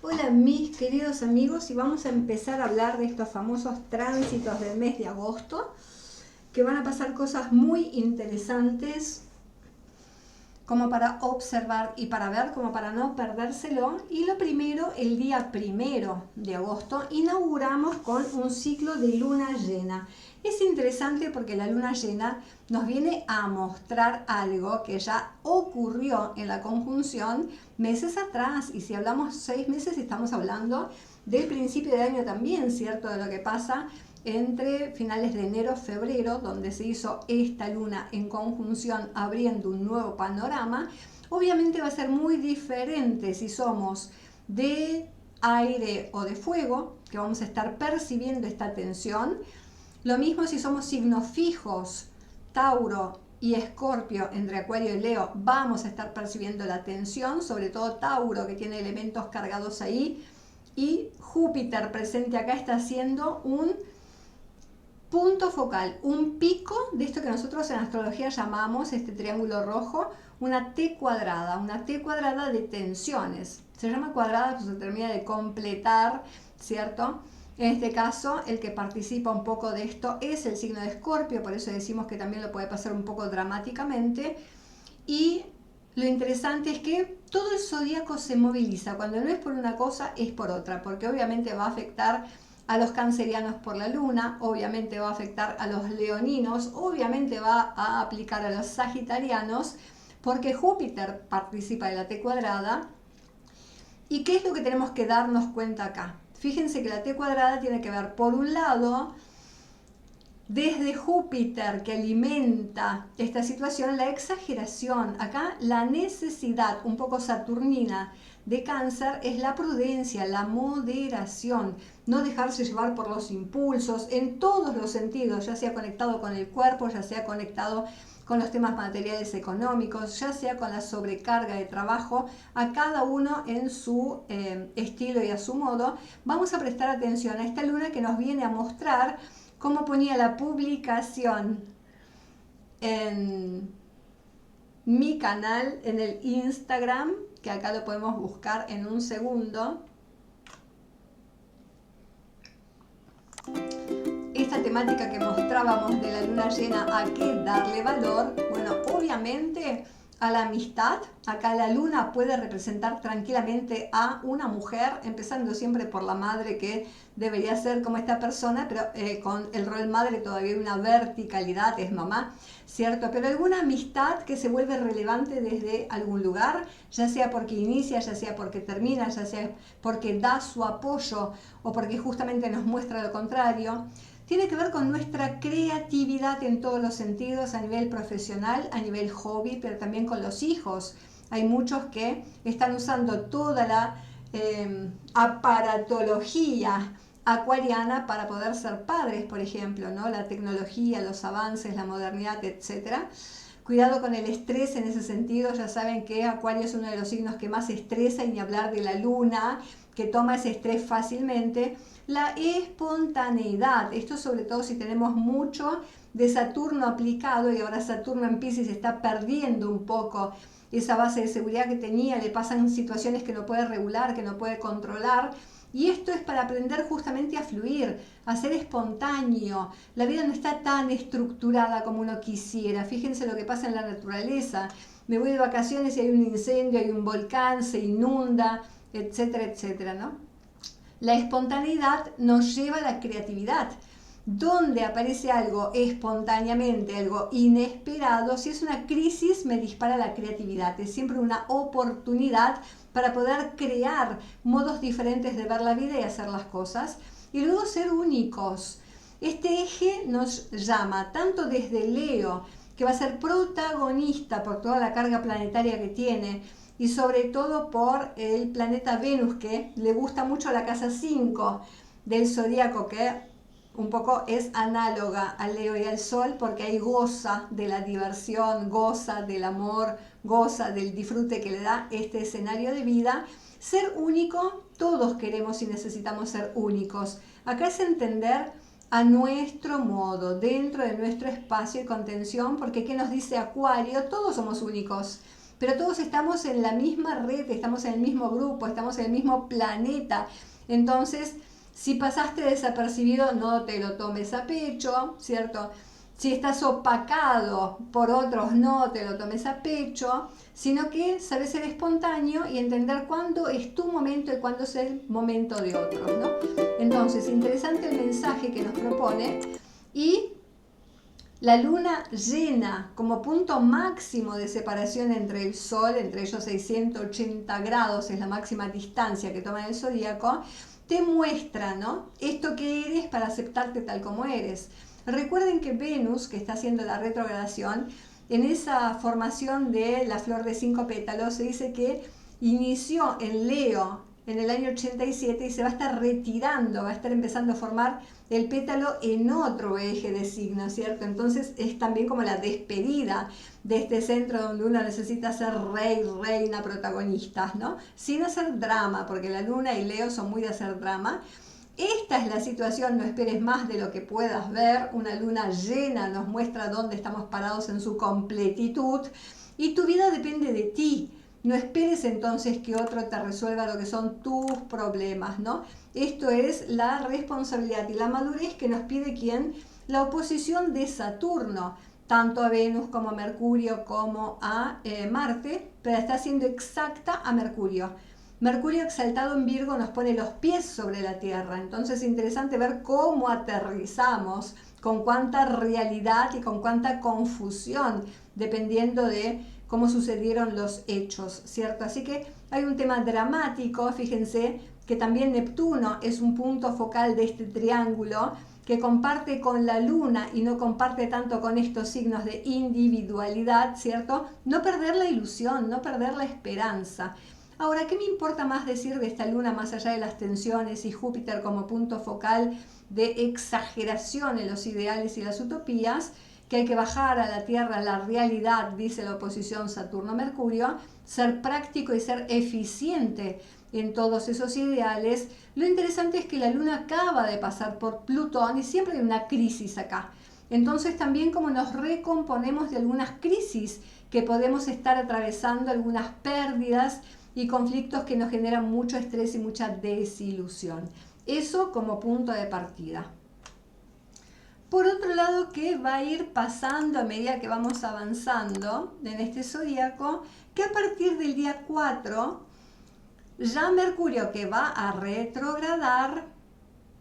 Hola mis queridos amigos, y vamos a empezar a hablar de estos famosos tránsitos del mes de agosto, que van a pasar cosas muy interesantes como para observar y para ver, como para no perdérselo. Y lo primero, el día 1 de agosto, inauguramos con un ciclo de luna llena. Es interesante porque la luna llena nos viene a mostrar algo que ya ocurrió en la conjunción meses atrás. Y si hablamos 6 meses, estamos hablando del principio de año también, ¿cierto? De lo que pasa entre finales de enero y febrero, donde se hizo esta luna en conjunción abriendo un nuevo panorama. Obviamente va a ser muy diferente si somos de aire o de fuego, que vamos a estar percibiendo esta tensión. Lo mismo si somos signos fijos, Tauro y Escorpio, entre Acuario y Leo, vamos a estar percibiendo la tensión, sobre todo Tauro, que tiene elementos cargados ahí, y Júpiter presente acá está haciendo un punto focal, un pico de esto que nosotros en astrología llamamos, este triángulo rojo, una T cuadrada de tensiones. Se llama cuadrada, pues se termina de completar, ¿cierto? En este caso, el que participa un poco de esto es el signo de Escorpio, por eso decimos que también lo puede pasar un poco dramáticamente. Y lo interesante es que todo el zodíaco se moviliza, cuando no es por una cosa, es por otra, porque obviamente va a afectar a los cancerianos por la luna, obviamente va a afectar a los leoninos, obviamente va a aplicar a los sagitarianos, porque Júpiter participa de la T cuadrada. ¿Y qué es lo que tenemos que darnos cuenta acá? Fíjense que la T cuadrada tiene que ver, por un lado, desde Júpiter, que alimenta esta situación, la exageración. Acá la necesidad un poco saturnina de Cáncer es la prudencia, la moderación, no dejarse llevar por los impulsos en todos los sentidos, ya sea conectado con el cuerpo, ya sea conectado con los temas materiales económicos, ya sea con la sobrecarga de trabajo, a cada uno en su estilo y a su modo. Vamos a prestar atención a esta luna que nos viene a mostrar, como ponía la publicación en mi canal, en el Instagram, que acá lo podemos buscar en un segundo. Esta temática que mostrábamos de la luna llena, ¿a qué darle valor? Bueno, obviamente a la amistad. Acá la luna puede representar tranquilamente a una mujer, empezando siempre por la madre, que debería ser como esta persona, pero con el rol madre todavía hay una verticalidad, es mamá, ¿cierto? Pero alguna amistad que se vuelve relevante desde algún lugar, ya sea porque inicia, ya sea porque termina, ya sea porque da su apoyo o porque justamente nos muestra lo contrario. Tiene que ver con nuestra creatividad en todos los sentidos, a nivel profesional, a nivel hobby, pero también con los hijos. Hay muchos que están usando toda la aparatología acuariana para poder ser padres, por ejemplo, ¿no? La tecnología, los avances, la modernidad, etcétera. Cuidado con el estrés en ese sentido, ya saben que Acuario es uno de los signos que más estresa, y ni hablar de la luna, que toma ese estrés fácilmente. La espontaneidad, esto sobre todo si tenemos mucho de Saturno aplicado, y ahora Saturno en Piscis está perdiendo un poco esa base de seguridad que tenía, le pasan situaciones que no puede regular, que no puede controlar. Y esto es para aprender justamente a fluir, a ser espontáneo. La vida no está tan estructurada como uno quisiera. Fíjense lo que pasa en la naturaleza. Me voy de vacaciones y hay un incendio, hay un volcán, se inunda, etcétera, etcétera, ¿no? La espontaneidad nos lleva a la creatividad. Donde aparece algo espontáneamente, algo inesperado, si es una crisis me dispara la creatividad. Es siempre una oportunidad para poder crear modos diferentes de ver la vida y hacer las cosas. Y luego ser únicos. Este eje nos llama tanto desde Leo, que va a ser protagonista por toda la carga planetaria que tiene, y sobre todo por el planeta Venus, que le gusta mucho la casa 5 del zodíaco, que un poco es análoga al Leo y al Sol, porque ahí goza de la diversión, goza del amor, goza del disfrute que le da este escenario de vida. Ser único, todos queremos y necesitamos ser únicos. Acá es entender a nuestro modo, dentro de nuestro espacio y contención, porque ¿qué nos dice Acuario? Todos somos únicos. pero todos estamos en la misma red, estamos en el mismo grupo, estamos en el mismo planeta. Entonces, si pasaste desapercibido, no te lo tomes a pecho, ¿cierto? Si estás opacado por otros, no te lo tomes a pecho, sino que sabes ser espontáneo y entender cuándo es tu momento y cuándo es el momento de otros, ¿no? Entonces, interesante el mensaje que nos propone. Y la luna llena como punto máximo de separación entre el Sol, entre ellos 680 grados, es la máxima distancia que toma el zodíaco, te muestra, ¿no?, esto que eres para aceptarte tal como eres. Recuerden que Venus, que está haciendo la retrogradación, en esa formación de la flor de 5 pétalos, se dice que inició en Leo en el año 87 y se va a estar retirando, va a estar empezando a formar el pétalo en otro eje de signo, ¿cierto? Entonces es también como la despedida de este centro donde uno necesita ser rey, reina, protagonistas, ¿no? Sin hacer drama, porque la luna y Leo son muy de hacer drama. Esta es la situación, no esperes más de lo que puedas ver. Una luna llena nos muestra dónde estamos parados en su completitud y tu vida depende de ti. No esperes entonces que otro te resuelva lo que son tus problemas, ¿no? Esto es la responsabilidad y la madurez que nos pide ¿quién? La oposición de Saturno, tanto a Venus como a Mercurio como a Marte, pero está siendo exacta a Mercurio. Mercurio exaltado en Virgo nos pone los pies sobre la Tierra, entonces es interesante ver cómo aterrizamos, con cuánta realidad y con cuánta confusión, dependiendo de cómo sucedieron los hechos, ¿cierto? Así que hay un tema dramático, fíjense que también Neptuno es un punto focal de este triángulo que comparte con la luna y no comparte tanto con estos signos de individualidad, ¿cierto? No perder la ilusión, no perder la esperanza. Ahora, ¿qué me importa más decir de esta luna más allá de las tensiones y Júpiter como punto focal de exageración en los ideales y las utopías? Que hay que bajar a la Tierra, a la realidad, dice la oposición Saturno-Mercurio, ser práctico y ser eficiente en todos esos ideales. Lo interesante es que la luna acaba de pasar por Plutón y siempre hay una crisis acá. Entonces también como nos recomponemos de algunas crisis que podemos estar atravesando, algunas pérdidas y conflictos que nos generan mucho estrés y mucha desilusión. Eso como punto de partida. Por otro lado, ¿qué va a ir pasando a medida que vamos avanzando en este zodíaco? Que a partir del día 4, ya Mercurio, que va a retrogradar,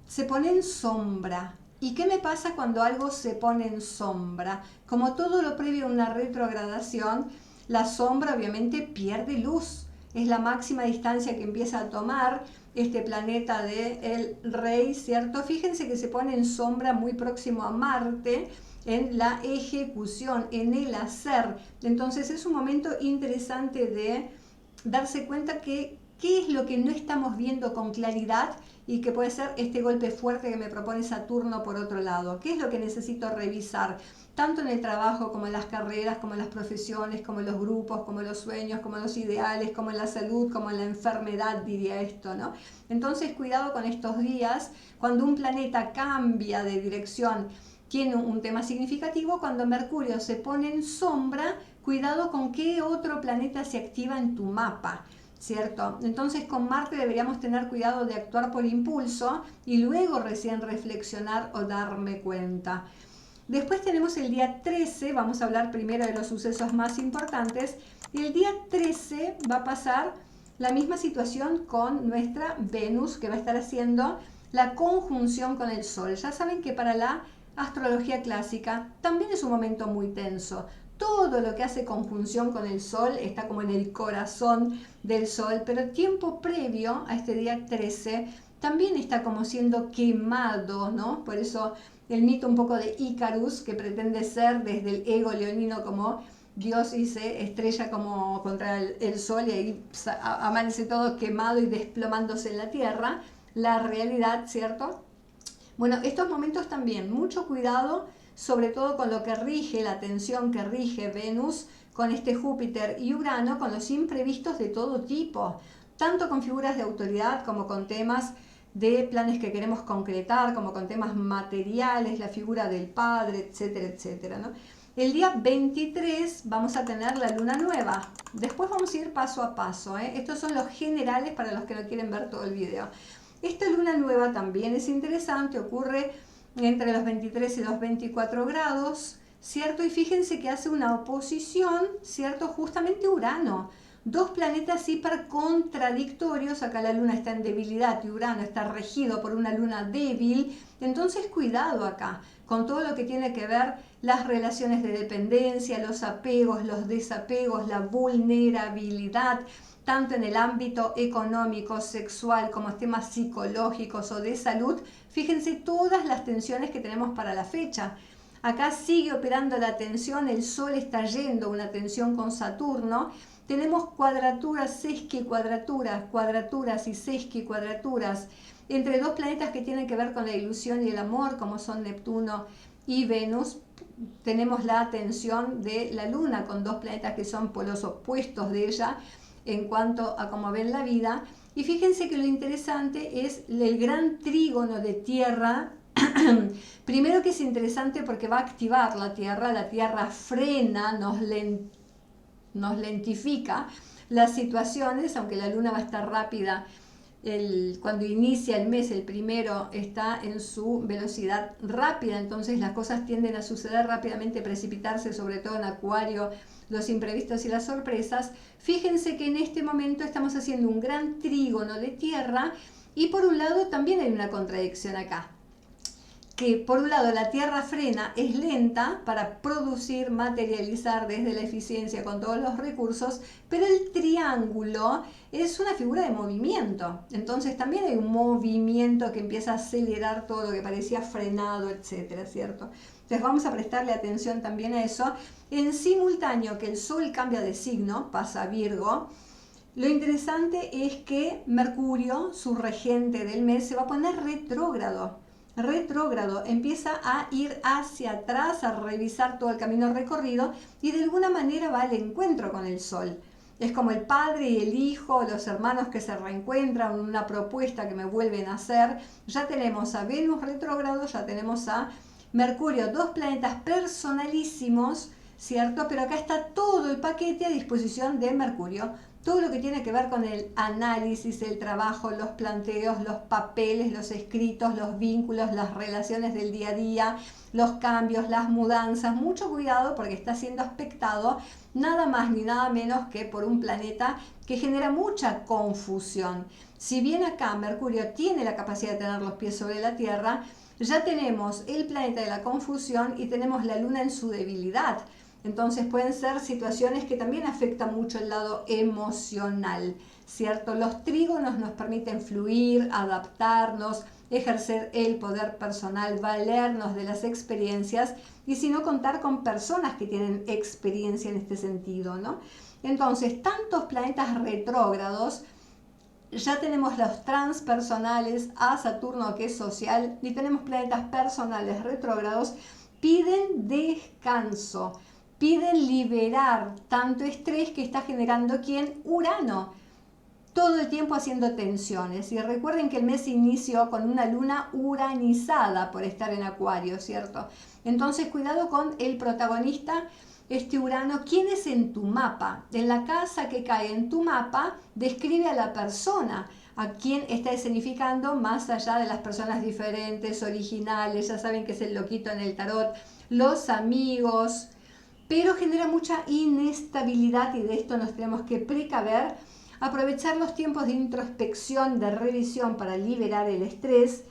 se pone en sombra. ¿Y qué me pasa cuando algo se pone en sombra? Como todo lo previo a una retrogradación, la sombra obviamente pierde luz. Es la máxima distancia que empieza a tomar este planeta del Rey, ¿cierto? Fíjense que se pone en sombra muy próximo a Marte, en la ejecución, en el hacer. Entonces es un momento interesante de darse cuenta que qué es lo que no estamos viendo con claridad y que puede ser este golpe fuerte que me propone Saturno por otro lado. ¿Qué es lo que necesito revisar? Tanto en el trabajo como en las carreras, como en las profesiones, como en los grupos, como en los sueños, como en los ideales, como en la salud, como en la enfermedad, diría esto, ¿no? Entonces, cuidado con estos días. Cuando un planeta cambia de dirección, tiene un tema significativo. Cuando Mercurio se pone en sombra, cuidado con qué otro planeta se activa en tu mapa, ¿cierto? Entonces con Marte deberíamos tener cuidado de actuar por impulso y luego recién reflexionar o darme cuenta. Después tenemos el día 13, vamos a hablar primero de los sucesos más importantes. El día 13 va a pasar la misma situación con nuestra Venus, que va a estar haciendo la conjunción con el Sol. Ya saben que para la astrología clásica también es un momento muy tenso. Todo lo que hace conjunción con el Sol está como en el corazón del Sol, pero tiempo previo a este día 13 también está como siendo quemado, ¿no? Por eso el mito un poco de Icarus, que pretende ser desde el ego leonino como Dios y se estrella como contra el Sol y ahí amanece todo quemado y desplomándose en la tierra, la realidad, ¿cierto? Bueno, estos momentos también, mucho cuidado, sobre todo con lo que rige, la tensión que rige Venus con este Júpiter y Urano, con los imprevistos de todo tipo, tanto con figuras de autoridad como con temas de planes que queremos concretar, como con temas materiales, la figura del padre, etcétera, etcétera, ¿no? El día 23 vamos a tener la luna nueva. Después vamos a ir paso a paso, ¿eh? Estos son los generales para los que no quieren ver todo el video. Esta luna nueva también es interesante, ocurre entre los 23 y los 24 grados, ¿cierto? Y fíjense que hace una oposición, ¿cierto? Justamente a Urano. Dos planetas hiper contradictorios, acá la luna está en debilidad y Urano está regido por una luna débil, entonces cuidado acá con todo lo que tiene que ver las relaciones de dependencia, los apegos, los desapegos, la vulnerabilidad, tanto en el ámbito económico, sexual, como temas psicológicos o de salud. Fíjense todas las tensiones que tenemos para la fecha. Acá sigue operando la tensión, el Sol está yendo una tensión con Saturno. Tenemos cuadraturas, sesquicuadraturas, cuadraturas y sesquicuadraturas entre dos planetas que tienen que ver con la ilusión y el amor, como son Neptuno y Venus. Tenemos la tensión de la Luna con dos planetas que son polos opuestos de ella en cuanto a cómo ven la vida. Y fíjense que lo interesante es el gran trígono de Tierra. Primero que es interesante porque va a activar la Tierra frena, nos lentifica las situaciones, aunque la luna va a estar rápida. Cuando inicia el mes, el primero está en su velocidad rápida, entonces las cosas tienden a suceder rápidamente, precipitarse, sobre todo en Acuario, los imprevistos y las sorpresas. Fíjense que en este momento estamos haciendo un gran trígono de Tierra y por un lado también hay una contradicción acá. Que por un lado la Tierra frena, es lenta para producir, materializar desde la eficiencia con todos los recursos, pero el triángulo es una figura de movimiento. Entonces también hay un movimiento que empieza a acelerar todo lo que parecía frenado, etcétera, ¿cierto? Entonces vamos a prestarle atención también a eso. En simultáneo que el Sol cambia de signo, pasa a Virgo, lo interesante es que Mercurio, su regente del mes, se va a poner retrógrado. Empieza a ir hacia atrás, a revisar todo el camino recorrido y de alguna manera va al encuentro con el Sol. Es como el padre y el hijo, los hermanos que se reencuentran, una propuesta que me vuelven a hacer. Ya tenemos a Venus retrógrado, ya tenemos a Mercurio, dos planetas personalísimos, ¿cierto? Pero acá está todo el paquete a disposición de Mercurio. Todo lo que tiene que ver con el análisis, el trabajo, los planteos, los papeles, los escritos, los vínculos, las relaciones del día a día, los cambios, las mudanzas. Mucho cuidado porque está siendo aspectado nada más ni nada menos que por un planeta que genera mucha confusión. Si bien acá Mercurio tiene la capacidad de tener los pies sobre la Tierra, ya tenemos el planeta de la confusión y tenemos la Luna en su debilidad. Entonces pueden ser situaciones que también afectan mucho el lado emocional, ¿cierto? Los trígonos nos permiten fluir, adaptarnos, ejercer el poder personal, valernos de las experiencias y si no contar con personas que tienen experiencia en este sentido, ¿no? Entonces, tantos planetas retrógrados, ya tenemos los transpersonales, a Saturno que es social, y tenemos planetas personales retrógrados, piden descanso. Piden liberar tanto estrés que está generando ¿quién? Urano. Todo el tiempo haciendo tensiones. Y recuerden que el mes inició con una luna uranizada por estar en Acuario, ¿cierto? Entonces cuidado con el protagonista, este Urano. ¿Quién es en tu mapa? En la casa que cae en tu mapa describe a la persona, a quien está escenificando más allá de las personas diferentes, originales. Ya saben que es el loquito en el tarot, los amigos, pero genera mucha inestabilidad y de esto nos tenemos que precaver, aprovechar los tiempos de introspección, de revisión para liberar el estrés.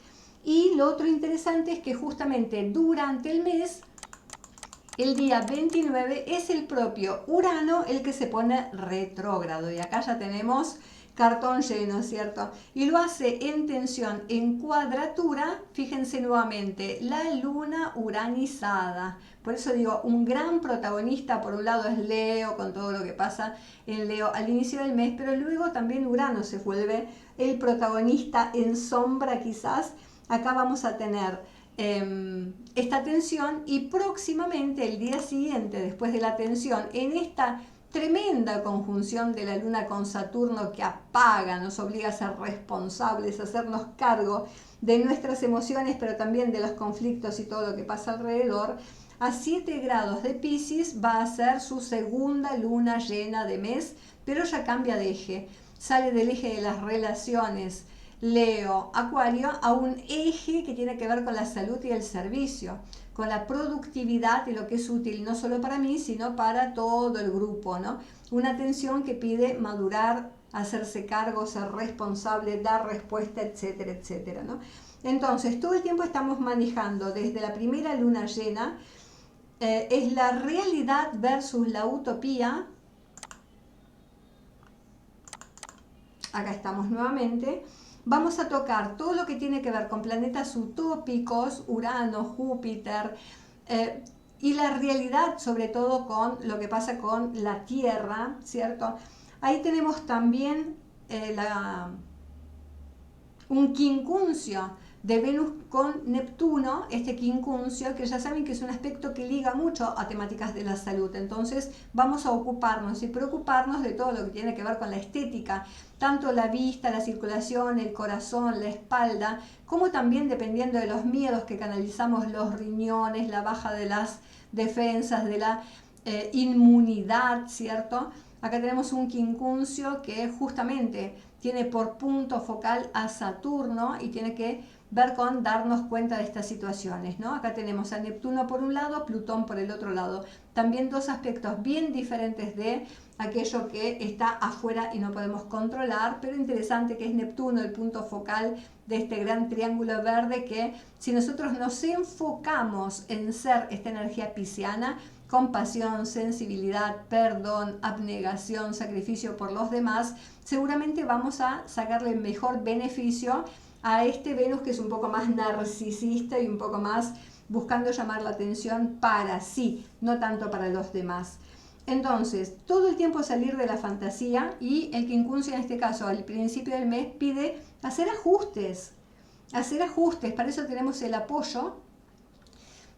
Y lo otro interesante es que justamente durante el mes, el día 29, es el propio Urano el que se pone retrógrado y acá ya tenemos cartón lleno, ¿cierto? Y lo hace en tensión, en cuadratura. Fíjense nuevamente, la luna uranizada. Por eso digo, un gran protagonista, por un lado es Leo, con todo lo que pasa en Leo al inicio del mes, pero luego también Urano se vuelve el protagonista en sombra quizás. Acá vamos a tener esta tensión y próximamente el día siguiente, después de la tensión, en esta tremenda conjunción de la luna con Saturno que apaga, nos obliga a ser responsables, a hacernos cargo de nuestras emociones, pero también de los conflictos y todo lo que pasa alrededor. A 7 grados de Piscis va a ser su segunda luna llena de mes, pero ya cambia de eje. Sale del eje de las relaciones Leo, Acuario, a un eje que tiene que ver con la salud y el servicio, con la productividad y lo que es útil no solo para mí, sino para todo el grupo, ¿no? Una atención que pide madurar, hacerse cargo, ser responsable, dar respuesta, etcétera, etcétera, ¿no? Entonces, todo el tiempo estamos manejando desde la primera luna llena, es la realidad versus la utopía. Acá estamos nuevamente. Vamos a tocar todo lo que tiene que ver con planetas utópicos, Urano, Júpiter, y la realidad sobre todo con lo que pasa con la Tierra, ¿cierto? Ahí tenemos también un quincuncio de Venus con Neptuno, este quincuncio, que ya saben que es un aspecto que liga mucho a temáticas de la salud. Entonces vamos a ocuparnos y preocuparnos de todo lo que tiene que ver con la estética, tanto la vista, la circulación, el corazón, la espalda, como también dependiendo de los miedos que canalizamos, los riñones, la baja de las defensas, de la inmunidad, ¿cierto? Acá tenemos un quincuncio que justamente tiene por punto focal a Saturno y tiene que ver con darnos cuenta de estas situaciones, ¿no? Acá tenemos a Neptuno por un lado, Plutón por el otro lado. También dos aspectos bien diferentes de aquello que está afuera y no podemos controlar, pero interesante que es Neptuno el punto focal de este gran triángulo verde que si nosotros nos enfocamos en ser esta energía pisciana, compasión, sensibilidad, perdón, abnegación, sacrificio por los demás, seguramente vamos a sacarle el mejor beneficio a este Venus que es un poco más narcisista y un poco más buscando llamar la atención para sí, no tanto para los demás. Entonces, todo el tiempo salir de la fantasía y el quincuncio en este caso al principio del mes pide hacer ajustes, para eso tenemos el apoyo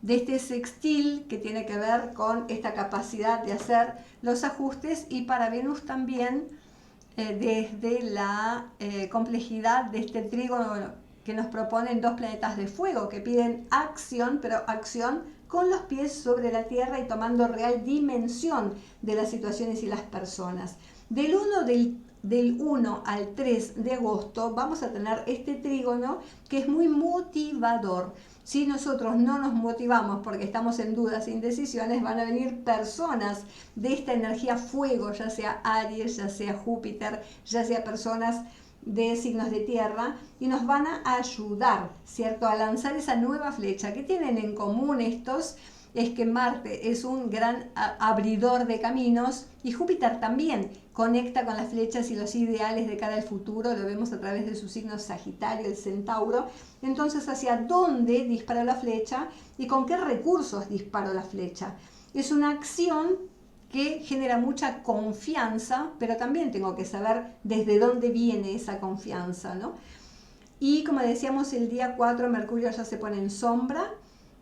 de este sextil que tiene que ver con esta capacidad de hacer los ajustes y para Venus también desde la complejidad de este trígono que nos proponen dos planetas de fuego que piden acción, pero acción con los pies sobre la tierra y tomando real dimensión de las situaciones y las personas. Del 1 al 3 de agosto vamos a tener este trígono que es muy motivador. Si nosotros no nos motivamos porque estamos en dudas e indecisiones, van a venir personas de esta energía fuego, ya sea Aries, ya sea Júpiter, ya sea personas de signos de tierra, y nos van a ayudar, ¿cierto?, a lanzar esa nueva flecha. ¿Qué tienen en común estos? Es que Marte es un gran abridor de caminos y Júpiter también conecta con las flechas y los ideales de cara al futuro, lo vemos a través de su signo Sagitario, el Centauro. Entonces, ¿hacia dónde disparo la flecha y con qué recursos disparo la flecha? Es una acción que genera mucha confianza, pero también tengo que saber desde dónde viene esa confianza, ¿no? Y como decíamos, el día 4 Mercurio ya se pone en sombra,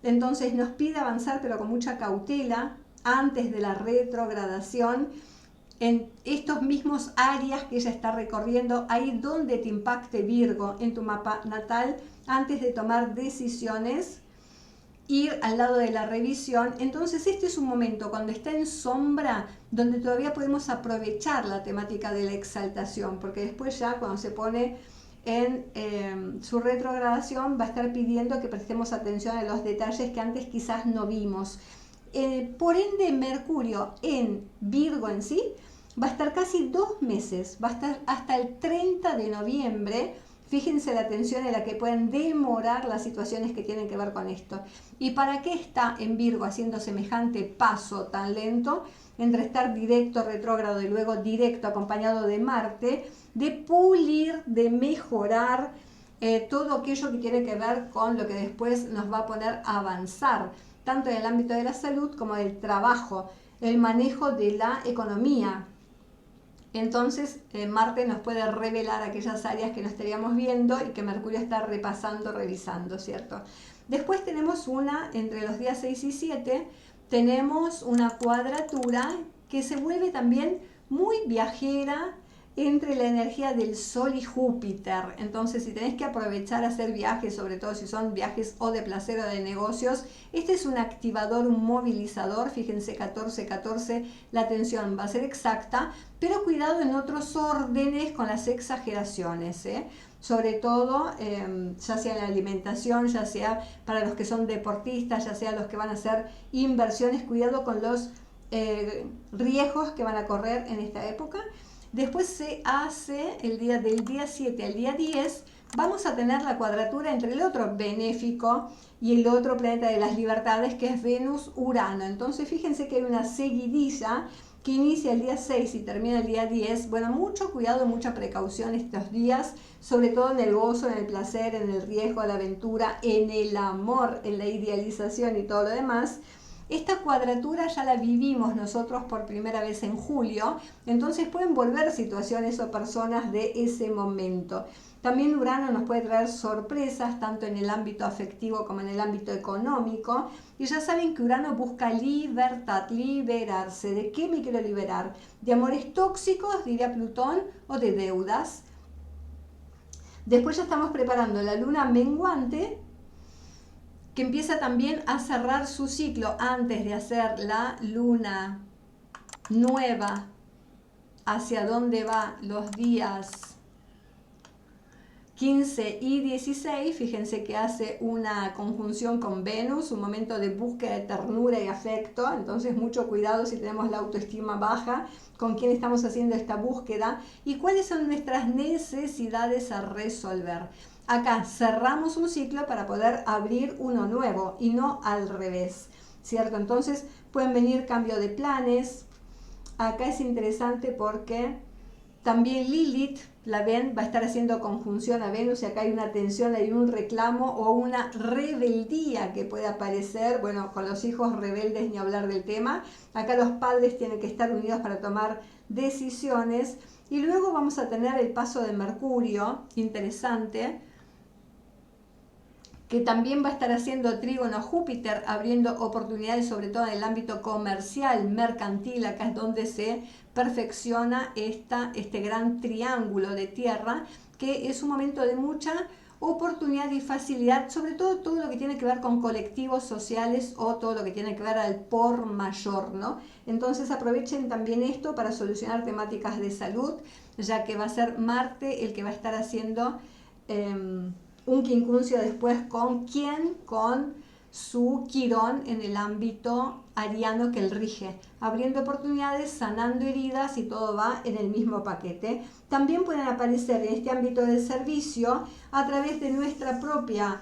entonces nos pide avanzar pero con mucha cautela antes de la retrogradación en estos mismos áreas que ella está recorriendo, ahí donde te impacte Virgo en tu mapa natal, antes de tomar decisiones, ir al lado de la revisión. Entonces este es un momento cuando está en sombra donde todavía podemos aprovechar la temática de la exaltación, porque después ya cuando se pone en su retrogradación va a estar pidiendo que prestemos atención a los detalles que antes quizás no vimos. Por ende, Mercurio en Virgo en sí va a estar casi 2 meses, va a estar hasta el 30 de noviembre. Fíjense la atención en la que pueden demorar las situaciones que tienen que ver con esto. ¿Y para qué está en Virgo haciendo semejante paso tan lento entre estar directo, retrógrado y luego directo acompañado de Marte? De pulir, de mejorar todo aquello que tiene que ver con lo que después nos va a poner a avanzar, tanto en el ámbito de la salud como del trabajo, el manejo de la economía. Entonces Marte nos puede revelar aquellas áreas que no estaríamos viendo y que Mercurio está repasando, revisando, ¿cierto? Después tenemos entre los días 6 y 7, tenemos una cuadratura que se vuelve también muy viajera, entre la energía del Sol y Júpiter. Entonces, si tenés que aprovechar a hacer viajes, sobre todo si son viajes o de placer o de negocios, este es un activador, un movilizador. Fíjense, 14-14, la atención va a ser exacta, pero cuidado en otros órdenes con las exageraciones, sobre todo ya sea en la alimentación, ya sea para los que son deportistas, ya sea los que van a hacer inversiones. Cuidado con los riesgos que van a correr en esta época. Después se hace del día 7 al día 10, vamos a tener la cuadratura entre el otro benéfico y el otro planeta de las libertades, que es Venus-Urano. Entonces fíjense que hay una seguidilla que inicia el día 6 y termina el día 10. Bueno, mucho cuidado, mucha precaución estos días, sobre todo en el gozo, en el placer, en el riesgo, la aventura, en el amor, en la idealización y todo lo demás. Esta cuadratura ya la vivimos nosotros por primera vez en julio, entonces pueden volver situaciones o personas de ese momento. También Urano nos puede traer sorpresas, tanto en el ámbito afectivo como en el ámbito económico. Y ya saben que Urano busca libertad, liberarse. ¿De qué me quiero liberar? ¿De amores tóxicos, diría Plutón, o de deudas? Después ya estamos preparando la luna menguante, que empieza también a cerrar su ciclo antes de hacer la luna nueva, hacia dónde va los días 15 y 16. Fíjense que hace una conjunción con Venus, un momento de búsqueda de ternura y afecto. Entonces mucho cuidado si tenemos la autoestima baja, con quién estamos haciendo esta búsqueda y cuáles son nuestras necesidades a resolver. Acá cerramos un ciclo para poder abrir uno nuevo y no al revés, ¿cierto? Entonces pueden venir cambio de planes. Acá es interesante porque también Lilith, la ven, va a estar haciendo conjunción a Venus y acá hay una tensión, hay un reclamo o una rebeldía que puede aparecer. Bueno, con los hijos rebeldes ni hablar del tema. Acá los padres tienen que estar unidos para tomar decisiones. Y luego vamos a tener el paso de Mercurio, interesante, que también va a estar haciendo trígono a Júpiter, abriendo oportunidades sobre todo en el ámbito comercial, mercantil. Acá es donde se perfecciona este gran triángulo de tierra, que es un momento de mucha oportunidad y facilidad, sobre todo todo lo que tiene que ver con colectivos sociales o todo lo que tiene que ver al por mayor, ¿no? Entonces aprovechen también esto para solucionar temáticas de salud, ya que va a ser Marte el que va a estar haciendo un quincuncio después con su Quirón en el ámbito ariano que él rige, abriendo oportunidades, sanando heridas y todo va en el mismo paquete. También pueden aparecer en este ámbito del servicio a través de nuestra propia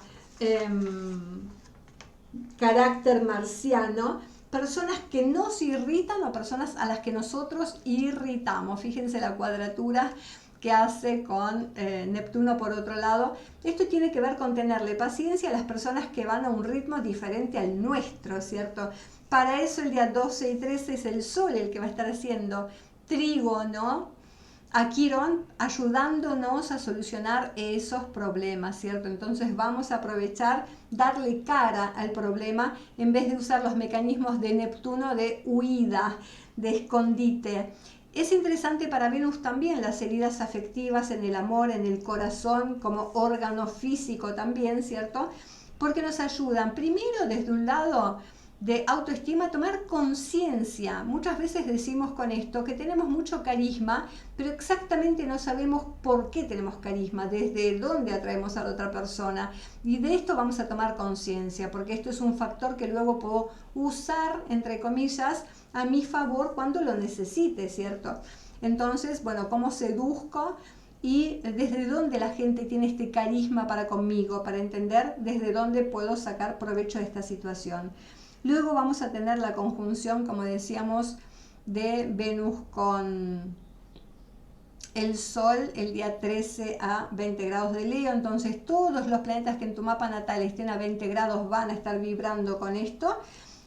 carácter marciano, personas que nos irritan o personas a las que nosotros irritamos. Fíjense la cuadratura que hace con Neptuno por otro lado. Esto tiene que ver con tenerle paciencia a las personas que van a un ritmo diferente al nuestro, ¿cierto? Para eso el día 12 y 13 es el Sol el que va a estar haciendo trígono a Quirón, ayudándonos a solucionar esos problemas, ¿cierto? Entonces vamos a aprovechar, darle cara al problema en vez de usar los mecanismos de Neptuno de huida, de escondite. Es interesante para Venus también las heridas afectivas en el amor, en el corazón, como órgano físico también, ¿cierto? Porque nos ayudan, primero, desde un lado de autoestima, a tomar conciencia. Muchas veces decimos con esto que tenemos mucho carisma, pero exactamente no sabemos por qué tenemos carisma, desde dónde atraemos a la otra persona. Y de esto vamos a tomar conciencia, porque esto es un factor que luego puedo usar, entre comillas, a mi favor cuando lo necesite, ¿cierto? Entonces, bueno, ¿cómo seduzco? Y desde dónde la gente tiene este carisma para conmigo, para entender desde dónde puedo sacar provecho de esta situación. Luego vamos a tener la conjunción, como decíamos, de Venus con el Sol el día 13 a 20 grados de Leo. Entonces todos los planetas que en tu mapa natal estén a 20 grados van a estar vibrando con esto.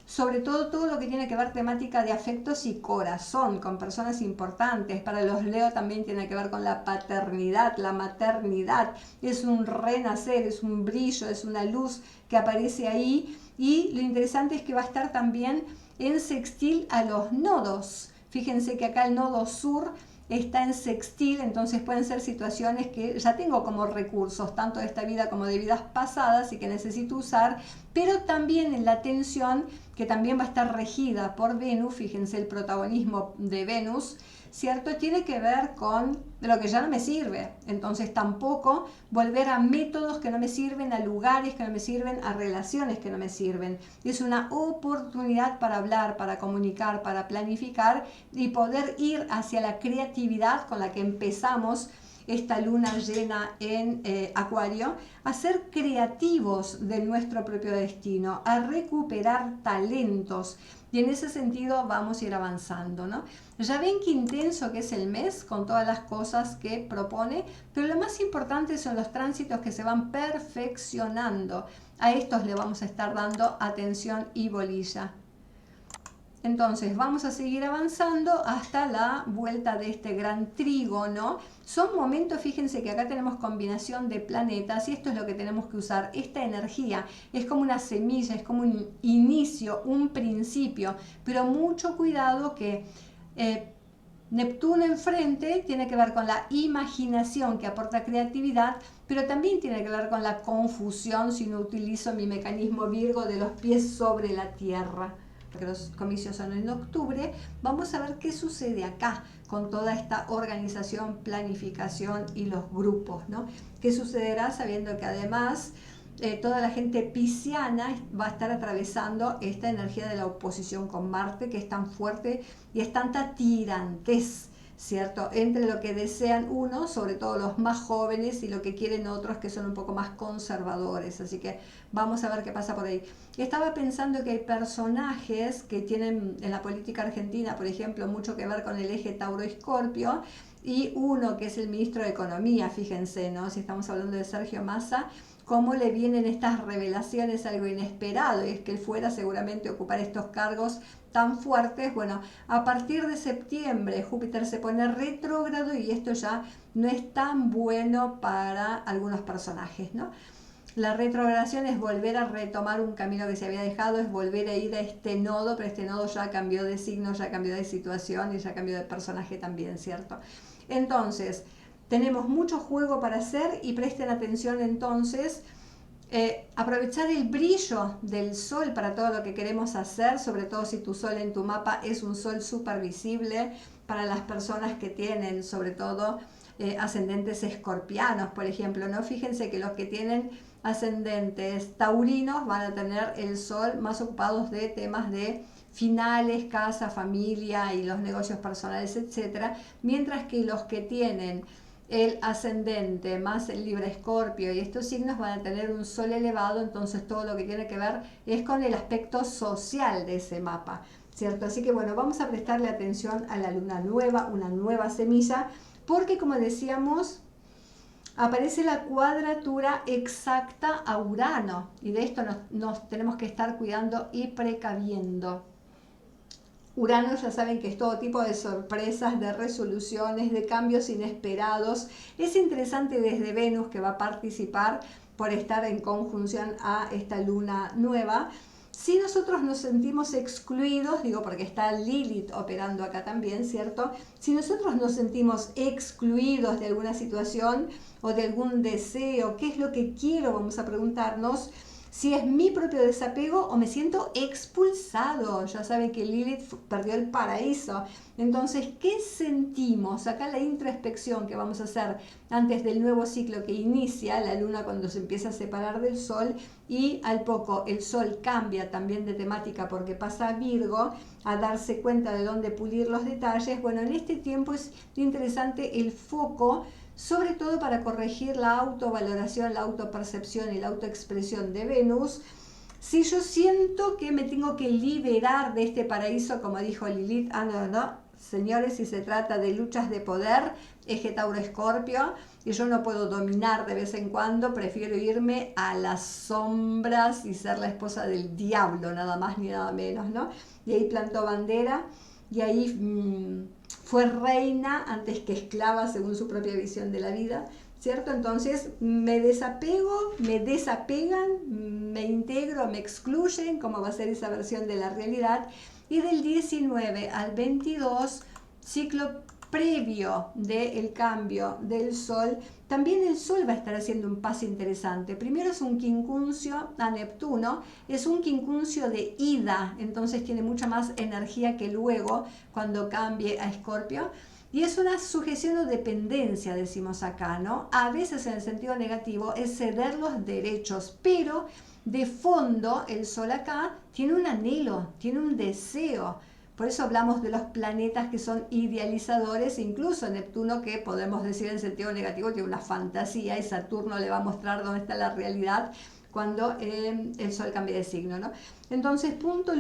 Sobre todo todo lo que tiene que ver temática de afectos y corazón, con personas importantes. Para los Leo también tiene que ver con la paternidad, la maternidad. Es un renacer, es un brillo, es una luz que aparece ahí. Y lo interesante es que va a estar también en sextil a los nodos. Fíjense que acá el nodo sur está en sextil, entonces pueden ser situaciones que ya tengo como recursos, tanto de esta vida como de vidas pasadas y que necesito usar, pero también en la tensión que también va a estar regida por Venus, fíjense el protagonismo de Venus, ¿cierto? Tiene que ver con lo que ya no me sirve, entonces tampoco volver a métodos que no me sirven, a lugares que no me sirven, a relaciones que no me sirven. Es una oportunidad para hablar, para comunicar, para planificar y poder ir hacia la creatividad con la que empezamos esta luna llena en Acuario, a ser creativos de nuestro propio destino, a recuperar talentos. Y en ese sentido vamos a ir avanzando, ¿no? Ya ven qué intenso que es el mes con todas las cosas que propone, pero lo más importante son los tránsitos que se van perfeccionando. A estos le vamos a estar dando atención y bolilla. Entonces vamos a seguir avanzando hasta la vuelta de este gran trígono. Son momentos, fíjense que acá tenemos combinación de planetas y esto es lo que tenemos que usar. Esta energía es como una semilla, es como un inicio, un principio, pero mucho cuidado que Neptuno enfrente tiene que ver con la imaginación que aporta creatividad, pero también tiene que ver con la confusión si no utilizo mi mecanismo Virgo de los pies sobre la tierra. Porque los comicios son en octubre, vamos a ver qué sucede acá con toda esta organización, planificación y los grupos, ¿no? ¿Qué sucederá sabiendo que además toda la gente pisciana va a estar atravesando esta energía de la oposición con Marte, que es tan fuerte y es tanta tirantez, ¿cierto? Entre lo que desean unos, sobre todo los más jóvenes, y lo que quieren otros que son un poco más conservadores. Así que vamos a ver qué pasa por ahí. Estaba pensando que hay personajes que tienen en la política argentina, por ejemplo, mucho que ver con el eje Tauro-Escorpio, y uno que es el ministro de Economía, fíjense, ¿no? Si estamos hablando de Sergio Massa, cómo le vienen estas revelaciones, algo inesperado, y es que él fuera seguramente a ocupar estos cargos tan fuertes. Bueno, a partir de septiembre Júpiter se pone retrógrado y esto ya no es tan bueno para algunos personajes, ¿no? La retrogradación es volver a retomar un camino que se había dejado, es volver a ir a este nodo, pero este nodo ya cambió de signo, ya cambió de situación y ya cambió de personaje también, ¿cierto? Entonces, tenemos mucho juego para hacer y presten atención entonces. Aprovechar el brillo del sol para todo lo que queremos hacer, sobre todo si tu sol en tu mapa es un sol súper visible para las personas que tienen sobre todo ascendentes escorpianos, por ejemplo, ¿no? Fíjense que los que tienen ascendentes taurinos van a tener el sol más ocupados de temas de finales, casa, familia y los negocios personales, etcétera, mientras que los que tienen el ascendente más el Libra Escorpio y estos signos van a tener un sol elevado, entonces todo lo que tiene que ver es con el aspecto social de ese mapa, ¿cierto? Así que bueno, vamos a prestarle atención a la luna nueva, una nueva semilla, porque como decíamos, aparece la cuadratura exacta a Urano y de esto nos tenemos que estar cuidando y precaviendo. Urano ya saben que es todo tipo de sorpresas, de resoluciones, de cambios inesperados. Es interesante desde Venus, que va a participar por estar en conjunción a esta luna nueva. Si nosotros nos sentimos excluidos, digo porque está Lilith operando acá también, ¿cierto? Si nosotros nos sentimos excluidos de alguna situación o de algún deseo, ¿qué es lo que quiero? Vamos a preguntarnos si es mi propio desapego o me siento expulsado. Ya saben que Lilith perdió el paraíso. Entonces, ¿qué sentimos? Acá la introspección que vamos a hacer antes del nuevo ciclo que inicia la luna cuando se empieza a separar del sol y al poco el sol cambia también de temática porque pasa a Virgo, a darse cuenta de dónde pulir los detalles. Bueno, en este tiempo es interesante el foco, sobre todo para corregir la autovaloración, la autopercepción y la autoexpresión de Venus. Si yo siento que me tengo que liberar de este paraíso, como dijo Lilith, no, señores, si se trata de luchas de poder, eje Tauro-Escorpio, y yo no puedo dominar de vez en cuando, prefiero irme a las sombras y ser la esposa del diablo, nada más ni nada menos, ¿no? Y ahí plantó bandera, y ahí fue reina antes que esclava según su propia visión de la vida, ¿cierto? Entonces me desapego, me desapegan, me integro, me excluyen, como va a ser esa versión de la realidad. Y del 19 al 22, ciclo previo del cambio del Sol, también el Sol va a estar haciendo un paso interesante. Primero es un quincuncio a Neptuno, es un quincuncio de ida, entonces tiene mucha más energía que luego cuando cambie a Escorpio. Y es una sujeción o dependencia, decimos acá, ¿no? A veces en el sentido negativo es ceder los derechos, pero de fondo el Sol acá tiene un anhelo, tiene un deseo. Por eso hablamos de los planetas que son idealizadores, incluso Neptuno, que podemos decir en sentido negativo tiene una fantasía, y Saturno le va a mostrar dónde está la realidad cuando el Sol cambie de signo, ¿no? Entonces, punto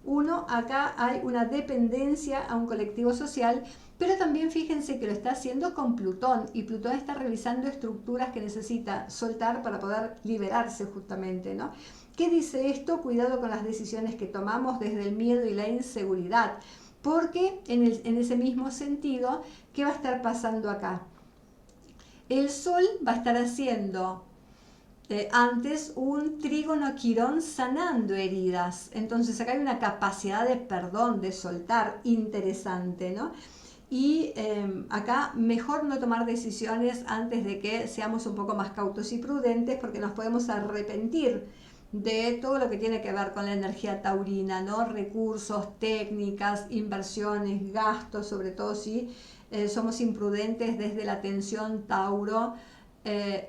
1, acá hay una dependencia a un colectivo social, pero también fíjense que lo está haciendo con Plutón, y Plutón está revisando estructuras que necesita soltar para poder liberarse justamente, ¿no? ¿Qué dice esto? Cuidado con las decisiones que tomamos desde el miedo y la inseguridad, porque en ese mismo sentido, ¿qué va a estar pasando acá? El Sol va a estar haciendo antes un trígono Quirón sanando heridas. Entonces acá hay una capacidad de perdón, de soltar, interesante, ¿no? Y acá mejor no tomar decisiones antes de que seamos un poco más cautos y prudentes, porque nos podemos arrepentir de todo lo que tiene que ver con la energía taurina, ¿no? Recursos, técnicas, inversiones, gastos, sobre todo si somos imprudentes desde la tensión Tauro,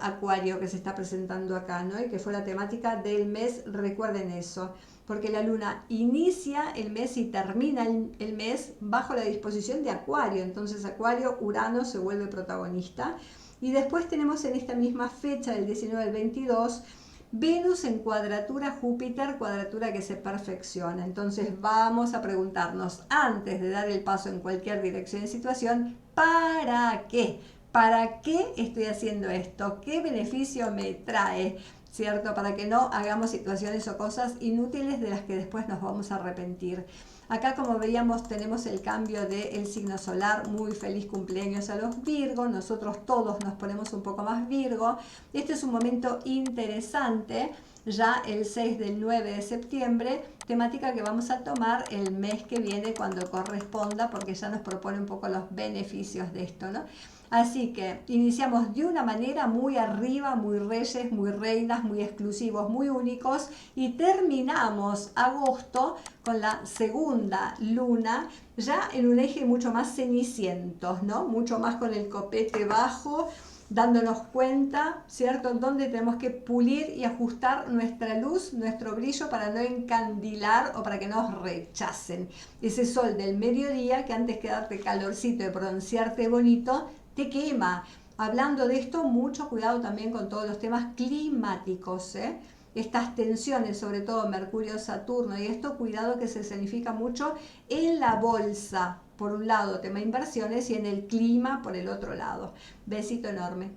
Acuario que se está presentando acá, ¿no? Y que fue la temática del mes, recuerden eso, porque la luna inicia el mes y termina el mes bajo la disposición de Acuario, entonces Acuario, Urano se vuelve protagonista, y después tenemos en esta misma fecha, del 19 al 22, Venus en cuadratura Júpiter, cuadratura que se perfecciona. Entonces vamos a preguntarnos, antes de dar el paso en cualquier dirección y situación, ¿para qué? ¿Para qué estoy haciendo esto? ¿Qué beneficio me trae? ¿Cierto? Para que no hagamos situaciones o cosas inútiles de las que después nos vamos a arrepentir. Acá, como veíamos, tenemos el cambio del signo solar. Muy feliz cumpleaños a los Virgo. Nosotros todos nos ponemos un poco más Virgo. Este es un momento interesante, ya el 6 del 9 de septiembre, temática que vamos a tomar el mes que viene cuando corresponda, porque ya nos propone un poco los beneficios de esto, ¿no? Así que iniciamos de una manera muy arriba, muy reyes, muy reinas, muy exclusivos, muy únicos, y terminamos agosto con la segunda luna, ya en un eje mucho más cenicientos, ¿no? Mucho más con el copete bajo, dándonos cuenta, ¿cierto?, dónde tenemos que pulir y ajustar nuestra luz, nuestro brillo, para no encandilar o para que nos rechacen. Ese sol del mediodía que antes que darte calorcito y broncearte bonito, te quema. Hablando de esto, mucho cuidado también con todos los temas climáticos, ¿eh? Estas tensiones, sobre todo Mercurio, Saturno, y esto, cuidado que se escenifica mucho en la bolsa, por un lado tema inversiones, y en el clima por el otro lado. Besito enorme.